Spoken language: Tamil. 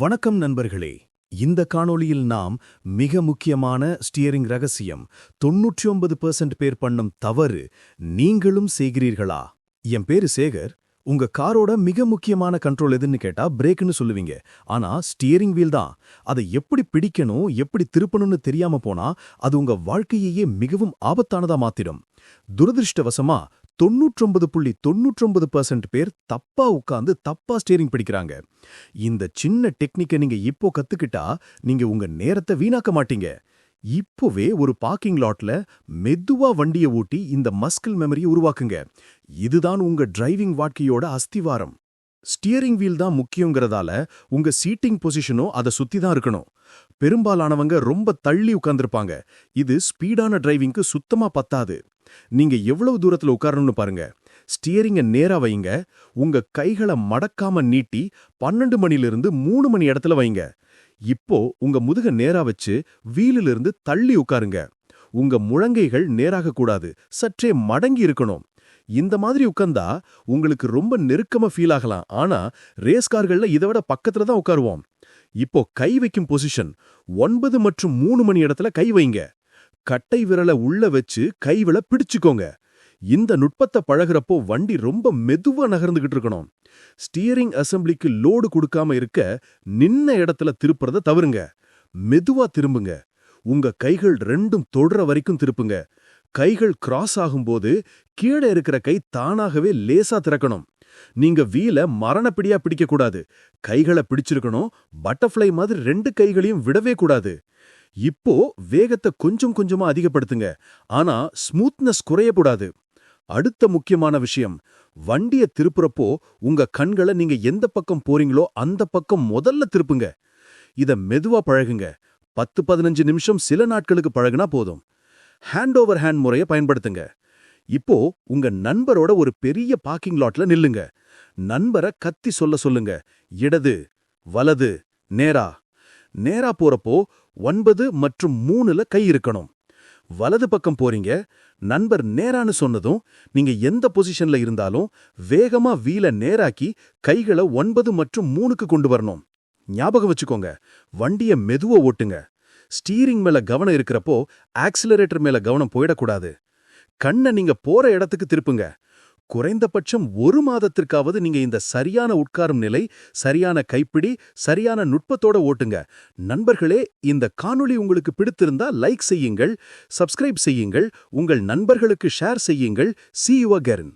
வணக்கம் நண்பர்களே. இந்த காணொளியில் நாம் மிக முக்கியமான ஸ்டியரிங் ரகசியம் 99% பேர் பண்ணும் தவறு நீங்களும் செய்கிறீர்களா? என் பேரு சேகர். உங்க காரோட மிக முக்கியமான கண்ட்ரோல் எதுன்னு கேட்டா பிரேக்னு சொல்லுவீங்க. ஆனா ஸ்டியரிங் வீல் தான். அதை எப்படி பிடிக்கணும், எப்படி திருப்பணும்னு தெரியாம போனா அது உங்க வாழ்க்கையையே மிகவும் ஆபத்தானதா மாத்திடும். துரதிருஷ்டவசமா 99.99% பேர் தப்பா உட்கார்ந்து தப்பா ஸ்டியரிங் பிடிக்கிறாங்க. இந்த சின்ன டெக்னிக்கை நீங்க இப்போ கத்துக்கிட்டா நீங்க உங்க நேரத்தை வீணாக்க மாட்டீங்க. இப்போவே ஒரு பார்க்கிங் லாட்ல மெதுவா வண்டியை ஓட்டி இந்த மஸ்கிள் மெமரியை உருவாக்குங்க. இதுதான் உங்க டிரைவிங் வாழ்க்கையோட அஸ்திவாரம். ஸ்டியரிங் வீல் தான் முக்கியங்கிறதால உங்க சீட்டிங் பொசிஷனும் அதை சுத்தி தான் இருக்கணும். பெரும்பாலானவங்க ரொம்ப தள்ளி உட்கார்ந்திருப்பாங்க. இது ஸ்பீடான டிரைவிங்க்கு சுத்தமா பத்தாது. நீங்க எவ்வளவு தூரத்துல உட்காரணும்னு பாருங்க. ஸ்டியரிங்க நேரா வைங்க. உங்க கைகளை மடக்காம நீட்டி 12 மணிலிருந்து 3 மணி இடத்துல வைங்க. இப்போ உங்க முதுக நேரா வச்சு வீலிலிருந்து தள்ளி உட்காருங்க. உங்க முழங்கைகள் நேராக கூடாது, சற்றே மடங்கி இருக்கணும். இந்த மாதிரி உட்கார்ந்தா உங்களுக்கு ரொம்ப நெருக்கமா ஃபீல் ஆகலாம். ஆனா ரேஸ் கார்கள்ல இதை விட பக்கத்துல தான் உட்காருவோம். இப்போ கை வைக்கும் பொசிஷன் 9 மற்றும் 3 மணி இடத்துல கை வைங்க. கட்டை விரலை உள்ள வச்சு கைவில பிடிச்சுக்கோங்க. இந்த நுட்பத்தை பழகுறப்போ வண்டி ரொம்ப மெதுவா நகர்ந்துகிட்டு இருக்கணும். ஸ்டியரிங் அசெம்பிளிக்கு லோடு கொடுக்காம இருக்க நின்ன இடத்துல திருப்புறத தவறுங்க. மெதுவா திரும்புங்க. உங்க கைகள் ரெண்டும் தொடுற வரைக்கும் திருப்புங்க. கைகள் கிராஸ் ஆகும்போது கீழே இருக்கிற கை தானாகவே லேசா திறக்கணும். நீங்க வீல மரணப்பிடியா பிடிக்க கூடாது. கைகளை பிடிச்சிருக்கணும். பட்டர்ஃப்ளை மாதிரி 2 கைகளையும் விடவே கூடாது. இப்போ வேகத்தை கொஞ்சம் கொஞ்சமா அதிகப்படுத்துங்க. ஆனா ஸ்மூத்னஸ் குறையக்கூடாது. அடுத்த முக்கியமான விஷயம், வண்டியை திருப்புறப்போ உங்க கண்களை நீங்க எந்த பக்கம் போறீங்களோ அந்த பக்கம் முதல்ல திருப்புங்க. இத மெதுவா பழகுங்க. 10-15 நிமிஷம் சில நாட்களுக்கு பழகுனா போதும். ஹேண்ட் ஓவர் ஹேண்ட் முறையை பயன்படுத்துங்க. இப்போ உங்க நண்பரோட ஒரு பெரிய பார்க்கிங் லாட்ல நில்லுங்க. நண்பரை கத்தி சொல்லுங்க. இடது, வலது, நேரா. நேரா போறப்போ 9 மற்றும் 3ல கை இருக்கணும். வலது பக்கம் போறீங்க. நண்பர் நேரான்னு சொன்னதும் நீங்க எந்த பொசிஷன்ல இருந்தாலும் வேகமா வீல நேராக்கி கைகளை 9 மற்றும் 3க்கு கொண்டு வரணும். ஞாபகம் வச்சுக்கோங்க, வண்டிய மெதுவா ஓட்டுங்க. ஸ்டீரிங் மேல கவனம் இருக்கிறப்போ ஆக்சிலரேட்டர் மேல கவனம் போயிடக்கூடாது. கண்ணை நீங்க போற இடத்துக்கு திருப்புங்க. குறைந்தபட்சம் 1 மாதத்திற்காவது நீங்க இந்த சரியான உட்காரும் நிலை, சரியான கைப்பிடி, சரியான நுட்பத்தோட ஓட்டுங்க. நண்பர்களே, இந்த காணொளி உங்களுக்கு பிடித்திருந்தா லைக் செய்யுங்கள், சப்ஸ்கிரைப் செய்யுங்கள், உங்கள் நண்பர்களுக்கு ஷேர் செய்யுங்கள். See you again.